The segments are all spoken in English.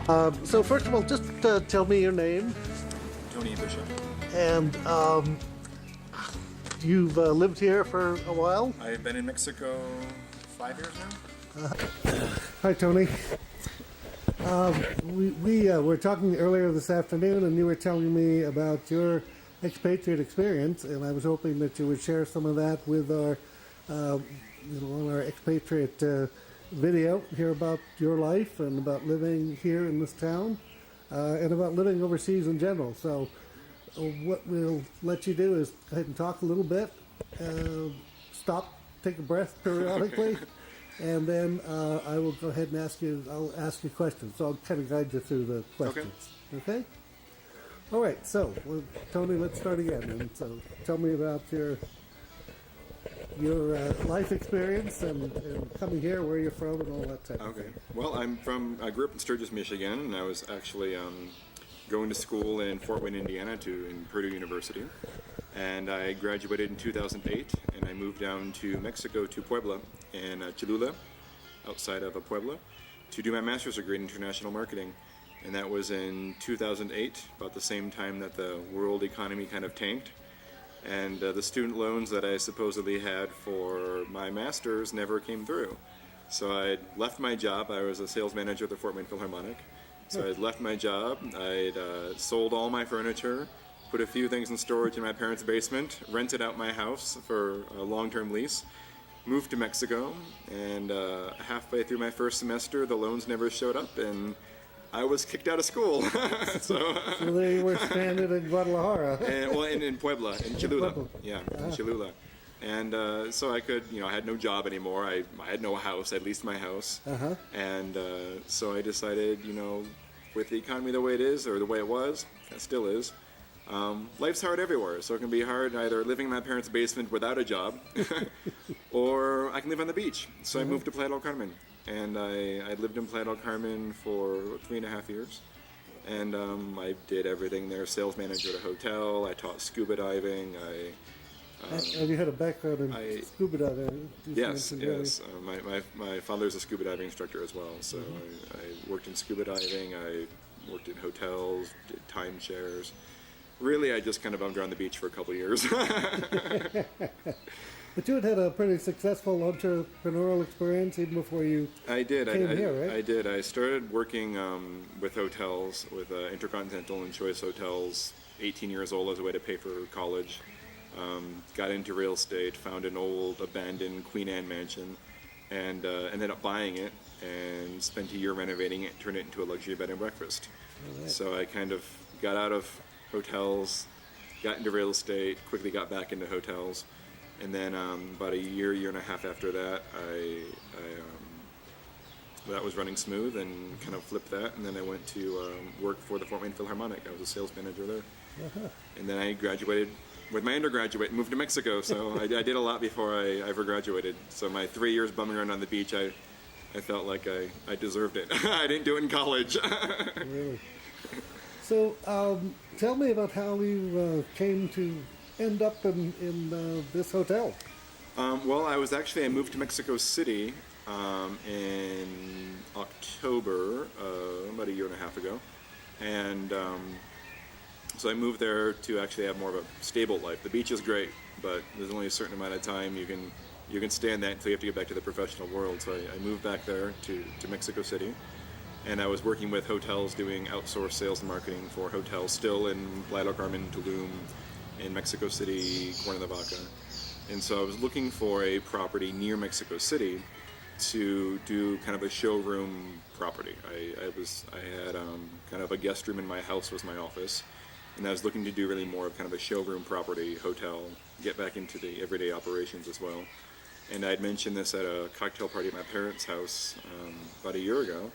So first of all, just tell me your name, Tony Bishop. and you've lived here for a while. I've been in Mexico 5 years now. Hi, Tony. We were talking earlier this afternoon, and you were telling me about your expatriate experience, and I was hoping that you would share some of that with our, on our expatriate video, hear about your life and about living here in this town, and about living overseas in general. So, what we'll let you do is go ahead and talk a little bit, stop, take a breath periodically. And then I will go ahead and I'll ask you questions. So I'll kind of guide you through the questions. Okay? All right. So, Tony, let's start again. And so tell me about your life experience and coming here, where you're from, and all that type of thing. Well, I grew up in Sturgis, Michigan, and I was actually going to school in Fort Wayne, Indiana, in Purdue University. And I graduated in 2008, and I moved down to Mexico, to Puebla, in Cholula, outside of Puebla, to do my master's degree in international marketing. And that was in 2008, about the same time that the world economy kind of tanked. And the student loans that I supposedly had for my master's never came through. So I left my job. I was a sales manager at the Fort Wayne Philharmonic. So I'd left my job. I'd sold all my furniture, put a few things in storage in my parents' basement, rented out my house for a long-term lease, moved to Mexico, and halfway through my first semester, the loans never showed up, and I was kicked out of school. So there you were stranded in Guadalajara. in Puebla, in Cholula. Puebla. Yeah, in Cholula. And so I could, I had no job anymore. I had no house. I leased my house. And so I decided, with the economy the way it is, or the way it was, it still is, life's hard everywhere. So it can be hard either living in my parents' basement without a job, or I can live on the beach. So I moved to Playa del Carmen. And I lived in Playa del Carmen for 3.5 years. And I did everything there, sales manager at a hotel. I taught scuba diving. Have you had a background in scuba diving? Yes. My father's a scuba diving instructor as well. So I worked in scuba diving. I worked in hotels, did timeshares. Really, I just kind of bummed around the beach for a couple of years. But you had a pretty successful entrepreneurial experience even before you came here, right? I did. I started working with hotels, with Intercontinental and Choice Hotels, 18 years old as a way to pay for college. Got into real estate, found an old abandoned Queen Anne mansion, and ended up buying it and spent a year renovating it, turned it into a luxury bed and breakfast. Right. So I kind of got out of hotels, got into real estate, quickly got back into hotels. And then about a year and a half after that, that was running smooth and kind of flipped that. And then I went to work for the Fort Wayne Philharmonic. I was a sales manager there. And then I graduated with my undergraduate and moved to Mexico. So I did a lot before I ever graduated. So my 3 years bumming around on the beach, I felt like I deserved it. I didn't do it in college. Really? So tell me about how you came to end up in this hotel. Well, I moved to Mexico City in October, about a year and a half ago. And so I moved there to actually have more of a stable life. The beach is great, but there's only a certain amount of time you can stay in that until you have to get back to the professional world. So I moved back there to Mexico City. And I was working with hotels doing outsourced sales and marketing for hotels still in Playa del Carmen, Tulum, in Mexico City, Cuernavaca. And so I was looking for a property near Mexico City to do kind of a showroom property. I had kind of a guest room in my house was my office, and I was looking to do really more of kind of a showroom property, hotel, get back into the everyday operations as well. And I had mentioned this at a cocktail party at my parents' house about a year ago.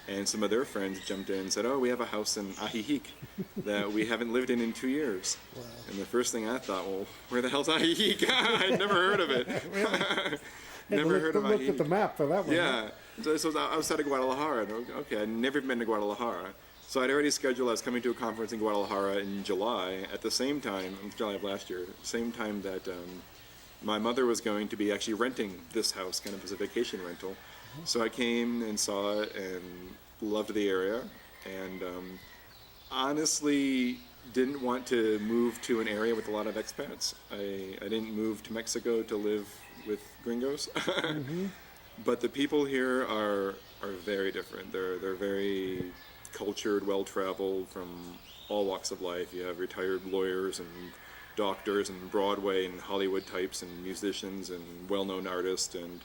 And some of their friends jumped in and said, "Oh, we have a house in Ajijic that we haven't lived in 2 years." Wow. And the first thing I thought, well, where the hell's Ajijic? I'd never heard of it. Never heard of Ajijic. Looked at the map for that one. Yeah. So I was outside of Guadalajara. Okay, I'd never been to Guadalajara. So I'd already scheduled, I was coming to a conference in Guadalajara in July, at the same time, in July of last year, same time that my mother was going to be actually renting this house, kind of as a vacation rental. So I came and saw it and loved the area, and honestly didn't want to move to an area with a lot of expats. I didn't move to Mexico to live with gringos. But the people here are very different. They're very cultured, well traveled from all walks of life. You have retired lawyers and doctors and Broadway and Hollywood types and musicians and well-known artists and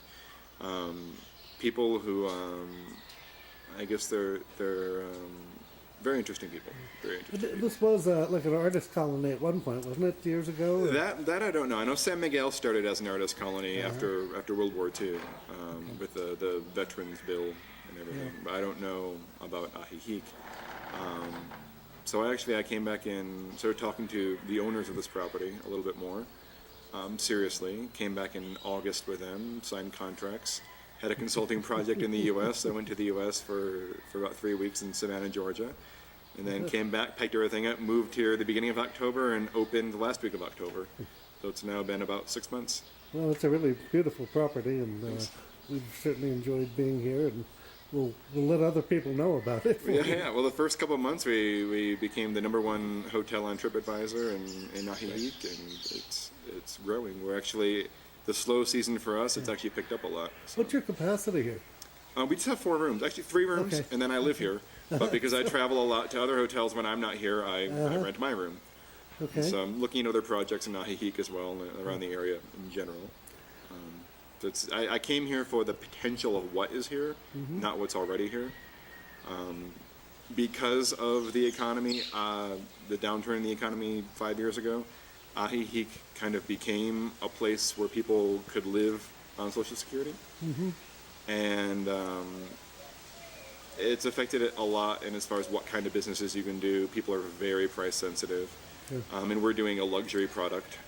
people who I guess they're very interesting people. Very interesting. This was like an artist colony at one point, wasn't it, years ago? That I don't know. I know San Miguel started as an artist colony after World War II with the Veterans Bill and everything. But I don't know about Ajijic. So I came back in, started talking to the owners of this property a little bit more seriously. Came back in August with them, signed contracts. Had a consulting project in the U.S. I went to the U.S. for about 3 weeks in Savannah, Georgia. And then came back, packed everything up, moved here the beginning of October, and opened the last week of October. So it's now been about 6 months. Well, it's a really beautiful property, and we've certainly enjoyed being here, and we'll let other people know about it. Yeah. Well, the first couple of months, we became the #1 hotel on TripAdvisor in Ajijic, and it's growing. We're actually, the slow season for us, it's actually picked up a lot. So. What's your capacity here? We just have 4 rooms, actually 3 rooms, Okay. and then I live here. But because I travel a lot to other hotels when I'm not here, I rent my room. Okay. So I'm looking at other projects in Ajijic as well, and around the area in general. I came here for the potential of what is here, not what's already here. Because of the economy, the downturn in the economy 5 years ago, Ajijic kind of became a place where people could live on Social Security. And it's affected it a lot, and as far as what kind of businesses you can do, people are very price sensitive. And we're doing a luxury product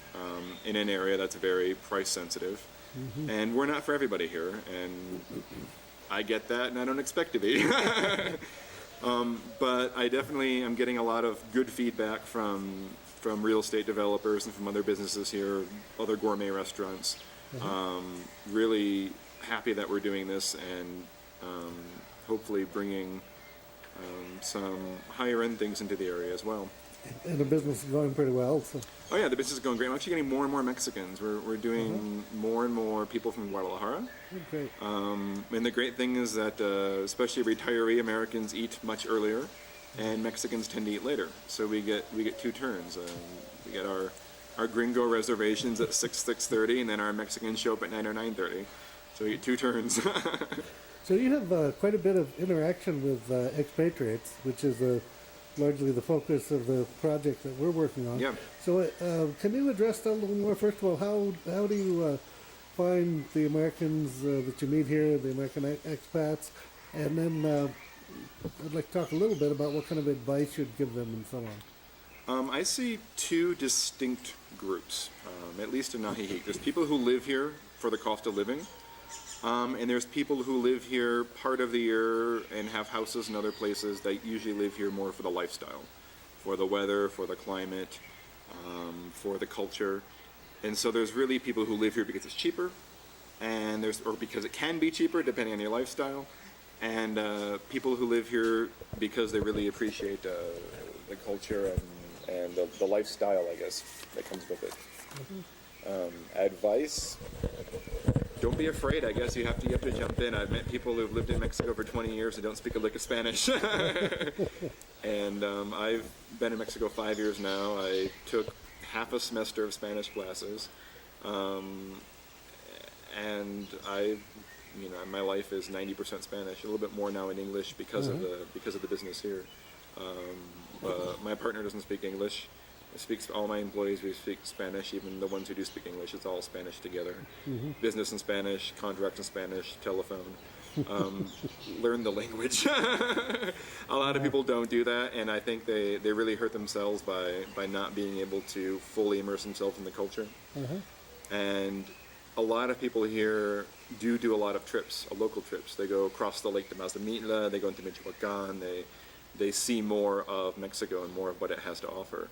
in an area that's very price sensitive. And we're not for everybody here, and I get that, and I don't expect to be. But I definitely am getting a lot of good feedback from real estate developers and from other businesses here, other gourmet restaurants. Really happy that we're doing this, and hopefully bringing some higher end things into the area as well. And the business is going pretty well. So. Oh yeah, the business is going great. I'm actually getting more and more Mexicans. We're doing more and more people from Guadalajara. Great. And the great thing is that especially retiree Americans eat much earlier, and Mexicans tend to eat later. So we get 2 turns. We get our gringo reservations at 6:30, and then our Mexicans show up at 9 or 9:30. So we get 2 turns. So you have quite a bit of interaction with expatriates, which is largely the focus of the project that we're working on. Yeah. So can you address that a little more? First of all, how do you find the Americans that you meet here, the American expats? And then I'd like to talk a little bit about what kind of advice you'd give them and so on. I see 2 distinct groups, at least in Ajijic. There's people who live here for the cost of living. And there's people who live here part of the year and have houses in other places that usually live here more for the lifestyle, for the weather, for the climate, for the culture. And so there's really people who live here because it's cheaper, or because it can be cheaper depending on your lifestyle, and people who live here because they really appreciate the culture and the lifestyle, I guess, that comes with it. Advice? Don't be afraid. I guess you have to jump in. I've met people who've lived in Mexico for 20 years and don't speak a lick of Spanish. And I've been in Mexico 5 years now. I took half a semester of Spanish classes, and my life is 90% Spanish. A little bit more now in English because of the business here. My partner doesn't speak English. All my employees, we speak Spanish, even the ones who do speak English, it's all Spanish together. Business in Spanish, contracts in Spanish, telephone. Learn the language. A lot of people don't do that, and I think they really hurt themselves by not being able to fully immerse themselves in the culture. And a lot of people here do a lot of trips, local trips. They go across the lake to Mazamitla, they go into Michoacan, they see more of Mexico and more of what it has to offer.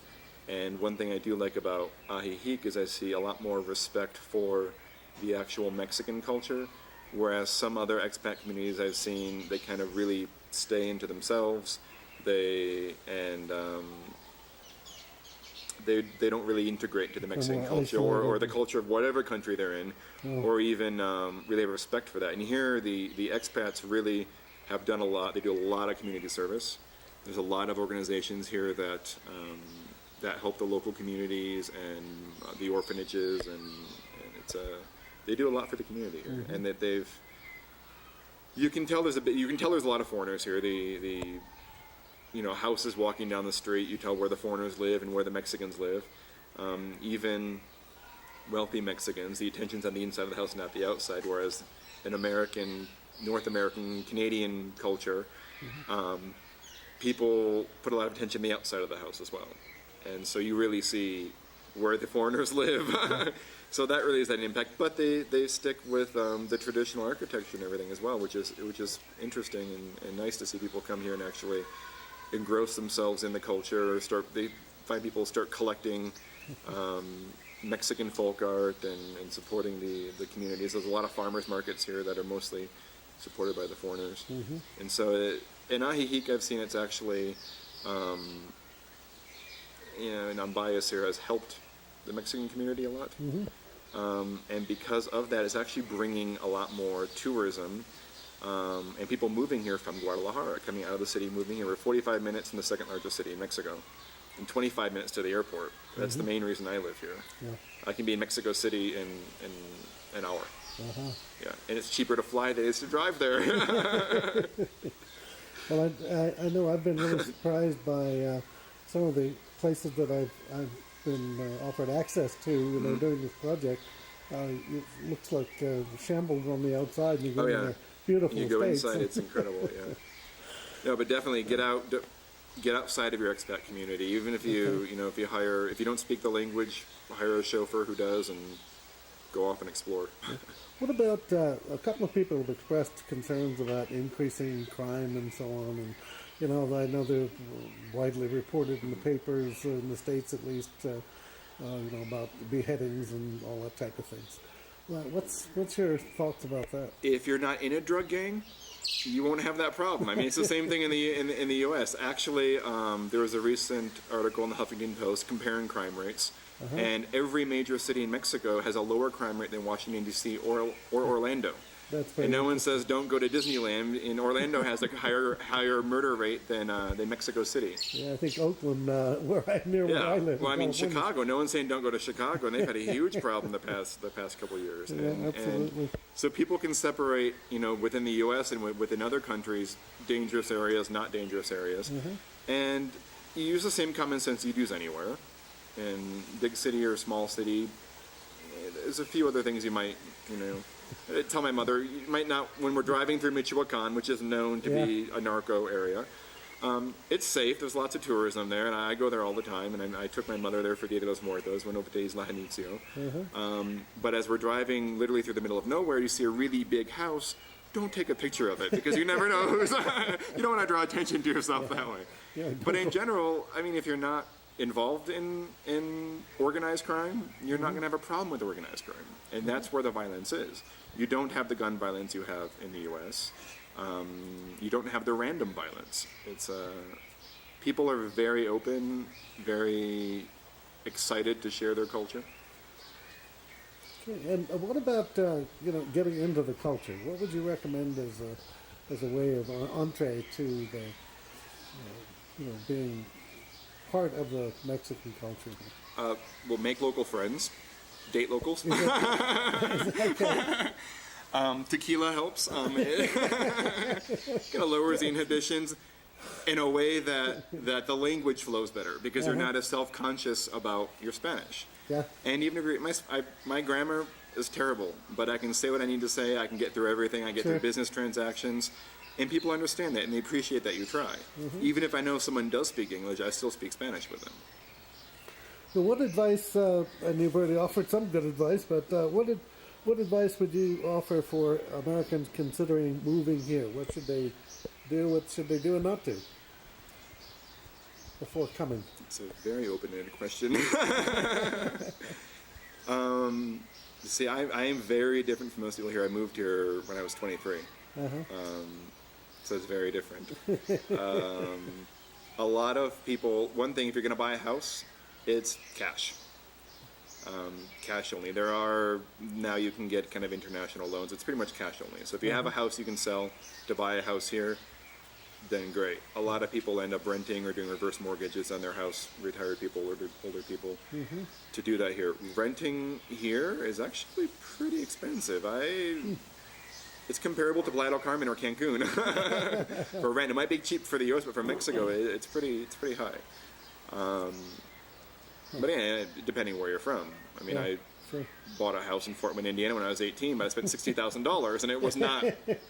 And one thing I do like about Ajijic is I see a lot more respect for the actual Mexican culture, whereas some other expat communities I've seen, they kind of really stay into themselves. They don't really integrate into the Mexican more culture isolated. or the culture of whatever country they're in, or even really have respect for that. And here, the expats really have done a lot. They do a lot of community service. There's a lot of organizations here that help the local communities and the orphanages, and it's they do a lot for the community here, and that you can tell there's a lot of foreigners here. Houses walking down the street, you tell where the foreigners live and where the Mexicans live. Even wealthy Mexicans, the attention's on the inside of the house, not the outside, whereas in North American, Canadian culture, people put a lot of attention on the outside of the house as well. And so you really see where the foreigners live. So that really is that impact. But they stick with the traditional architecture and everything as well, which is interesting and nice to see people come here and actually engross themselves in the culture, or they find people start collecting Mexican folk art and supporting the communities. There's a lot of farmers markets here that are mostly supported by the foreigners. And so in Ajijic, I've seen it's actually, and I'm biased here, has helped the Mexican community a lot. And because of that, it's actually bringing a lot more tourism. And people moving here from Guadalajara, coming out of the city, moving here. We're 45 minutes from the second largest city in Mexico, and 25 minutes to the airport. That's the main reason I live here. Yeah. I can be in Mexico City in an hour. Yeah, and it's cheaper to fly than it is to drive there. Well, I know I've been really surprised by some of the places that I've been offered access to, during this project. It looks like shambles on the outside, and you go in there. Beautiful You go space. inside, it's incredible. Yeah. No, but definitely get outside of your expat community. Even if you if you don't speak the language, hire a chauffeur who does, and go off and explore. What about a couple of people have expressed concerns about increasing crime and so on, and I know they're widely reported in the papers in the States, at least, about beheadings and all that type of things. Well, what's your thoughts about that? If you're not in a drug gang, you won't have that problem. I mean, it's the same thing in the U.S. Actually, there was a recent article in the Huffington Post comparing crime rates, and every major city in Mexico has a lower crime rate than Washington D.C. or Orlando. That's And no one says don't go to Disneyland. In Orlando has a higher murder rate than Mexico City. Yeah, I think Oakland, where I live. Well, I mean, California. Chicago. No one's saying don't go to Chicago, and they've had a huge problem the past couple of years. Yeah, absolutely. And so people can separate, within the U.S. and within other countries, dangerous areas, not dangerous areas, and you use the same common sense you'd use anywhere. In big city or small city, there's a few other things you might, tell my mother, you might not, when we're driving through Michoacan, which is known to be a narco area, it's safe. There's lots of tourism there, and I go there all the time, and I took my mother there for Dia de los Muertos, went over to Isla Janitzio. But as we're driving literally through the middle of nowhere, you see a really big house, don't take a picture of it, because you never know who's, you don't want to draw attention to yourself that way. Yeah, but in general, I mean, if you're not involved in organized crime, you're not going to have a problem with organized crime. And that's where the violence is. You don't have the gun violence you have in the U.S. You don't have the random violence. It's people are very open, very excited to share their culture. Okay. And what about getting into the culture? What would you recommend as a way of entree to the being part of the Mexican culture? We'll make local friends, date locals. Tequila helps. It lowers the inhibitions in a way that the language flows better, because you're not as self-conscious about your Spanish. Yeah. And even if my grammar is terrible, but I can say what I need to say. I can get through everything. I get through business transactions. And people understand that, and they appreciate that you try. Even if I know someone does speak English, I still speak Spanish with them. So what advice, and you've already offered some good advice, but what advice would you offer for Americans considering moving here? What should they do? What should they do and not do before coming? It's a very open-ended question. See, I am very different from most people here. I moved here when I was 23. So it's very different. a lot of people, one thing, if you're going to buy a house, it's cash. Cash only. There are, now you can get kind of international loans. It's pretty much cash only. So if you have a house you can sell to buy a house here, then great. A lot of people end up renting or doing reverse mortgages on their house, retired people or older people, to do that here. Renting here is actually pretty expensive. It's comparable to Playa del Carmen or Cancun for rent. It might be cheap for the U.S., but for Mexico, it's pretty high. But yeah, depending where you're from. I mean, I bought a house in Fort Wayne, Indiana when I was 18, but I spent $60,000, and it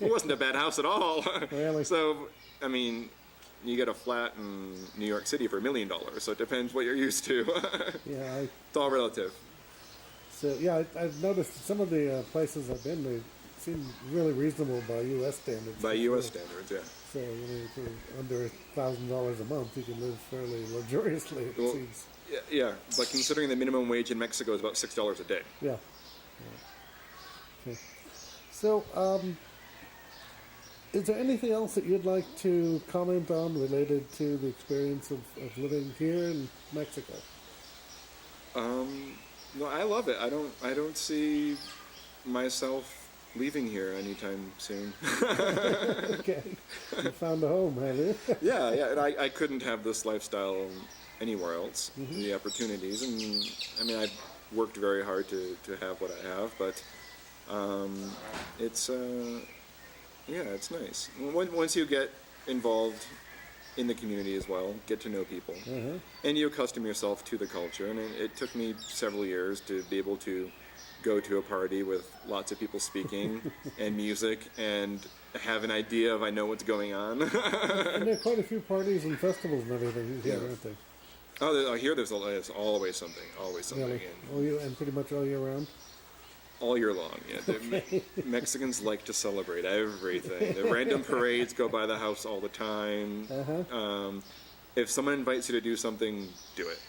wasn't a bad house at all. Really? So, I mean, you get a flat in New York City for $1 million, so it depends what you're used to. Yeah, It's all relative. so yeah, I've noticed some of the places I've been, they seem really reasonable by U.S. standards. By U.S. standards, yeah. So, for under $1,000 a month, you can live fairly luxuriously, it Well, seems. Yeah, but considering the minimum wage in Mexico is about $6 a day. Yeah. Okay. So, is there anything else that you'd like to comment on related to the experience of living here in Mexico? No, I love it. I don't see myself leaving here anytime soon. Okay. You found a home, have you? Yeah, and I couldn't have this lifestyle anywhere else. The opportunities, and I mean, I've worked very hard to have what I have, but it's it's nice. Once you get involved in the community as well, get to know people, and you accustom yourself to the culture. And it took me several years to be able to go to a party with lots of people speaking and music and have an idea of I know what's going on. And there are quite a few parties and festivals and everything here, aren't there? Oh, here there's always something, Really? And pretty much all year round? all year long. Yeah, Mexicans like to celebrate everything. The random parades go by the house all the time. If someone invites you to do something, do it.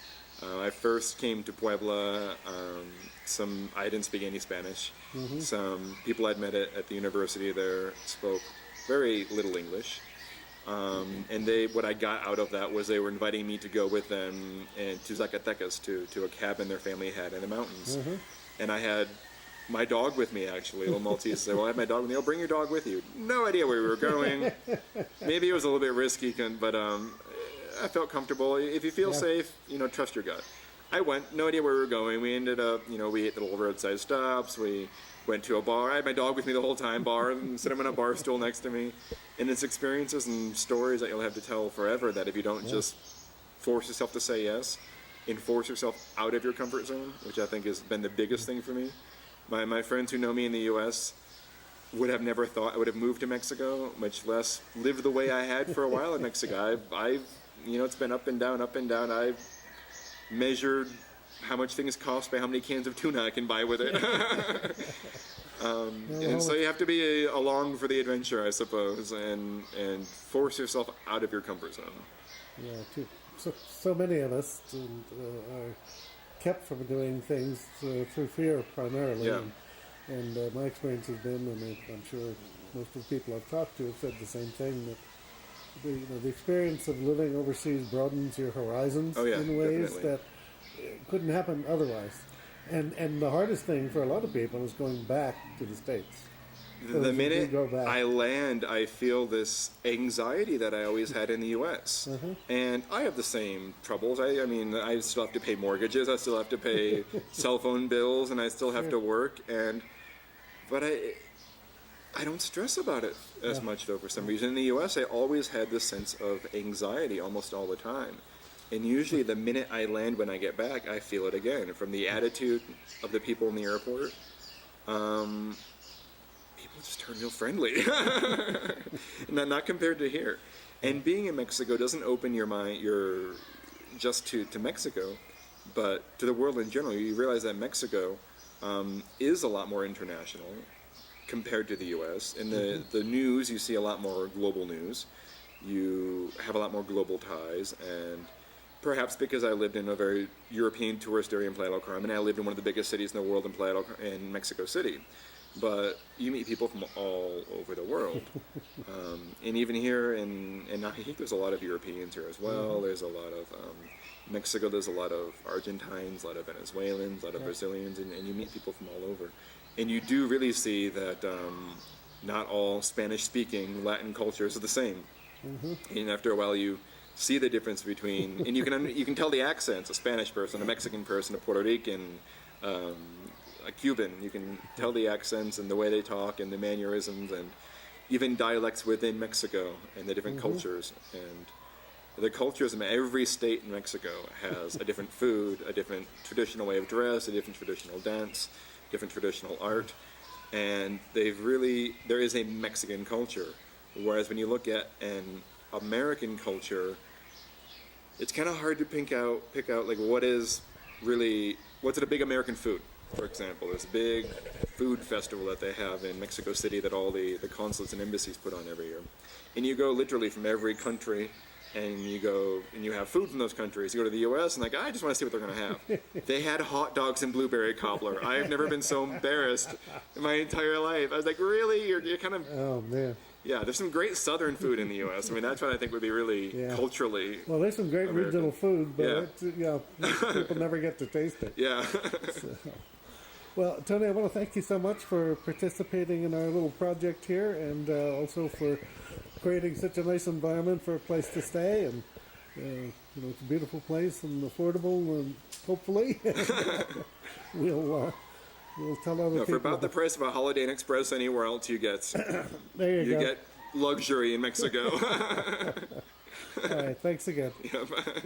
I first came to Puebla. I didn't speak any Spanish. Some people I'd met at the university there spoke very little English. And what I got out of that was they were inviting me to go with them to Zacatecas, to a cabin their family had in the mountains. And I had my dog with me, actually, a little Maltese. Said, well, I have my dog with me. Oh, bring your dog with you. No idea where we were going. Maybe it was a little bit risky, but I felt comfortable. If you feel safe, trust your gut. I went, no idea where we were going. We ended up, we ate the little roadside stops. We went to a bar. I had my dog with me the whole time, and sit him on a bar stool next to me. And it's experiences and stories that you'll have to tell forever, that if you don't just force yourself to say yes and force yourself out of your comfort zone, which I think has been the biggest thing for me. My friends who know me in the U.S. would have never thought I would have moved to Mexico, much less lived the way I had for a while in Mexico. I've it's been up and down, up and down. I've measured how much things cost by how many cans of tuna I can buy with it. And so you have to be along for the adventure, I suppose, and force yourself out of your comfort zone. Yeah, so many of us are kept from doing things through fear primarily. Yeah. And my experience has been, and I'm sure most of the people I've talked to have said the same thing, that the experience of living overseas broadens your horizons in ways definitely. that couldn't happen otherwise. And the hardest thing for a lot of people is going back to the States. The minute I land, I feel this anxiety that I always had in the U.S. And I have the same troubles. I mean, I still have to pay mortgages, I still have to pay cell phone bills, and I still have to work. But I don't stress about it as much, though, for some reason. In the U.S., I always had this sense of anxiety almost all the time. And usually the minute I land, when I get back, I feel it again. From the attitude of the people in the airport, people just turn real friendly. Not compared to here. And being in Mexico doesn't open your mind just to Mexico, but to the world in general. You realize that Mexico is a lot more international compared to the U.S. In the news, you see a lot more global news. You have a lot more global ties, and perhaps because I lived in a very European tourist area in Playa del Carmen, I lived in one of the biggest cities in the world in Mexico City. but you meet people from all over the world. And even here in Ajijic, there's a lot of Europeans here as well. There's a lot of Mexico. There's a lot of Argentines, a lot of Venezuelans, a lot of Brazilians, and you meet people from all over. And you do really see that not all Spanish-speaking Latin cultures are the same. And after a while, you see the difference between, and you can tell the accents. A Spanish person, a Mexican person, a Puerto Rican, a Cuban. You can tell the accents and the way they talk and the mannerisms and even dialects within Mexico and the different cultures. And the cultures in every state in Mexico has a different food, a different traditional way of dress, a different traditional dance, different traditional art. And there is a Mexican culture. Whereas when you look at an American culture, it's kind of hard to pick out like what's a big American food. For example, there's a big food festival that they have in Mexico City that all the consulates and embassies put on every year. And you go literally from every country, and you have food from those countries. You go to the U.S. and I just want to see what they're going to have. They had hot dogs and blueberry cobbler. I have never been so embarrassed in my entire life. I was like, really? You're kind of... Oh, man. Yeah, there's some great Southern food in the U.S. I mean, that's what I think would be really culturally. Well, there's some great American. regional food, but people never get to taste it. Yeah. Well, Tony, I want to thank you so much for participating in our little project here, and also for creating such a nice environment for a place to stay. And it's a beautiful place and affordable, and hopefully we'll tell other people. For about the price of a Holiday Inn Express anywhere else, you get there you go. Get luxury in Mexico. All right, thanks again. Yeah, bye.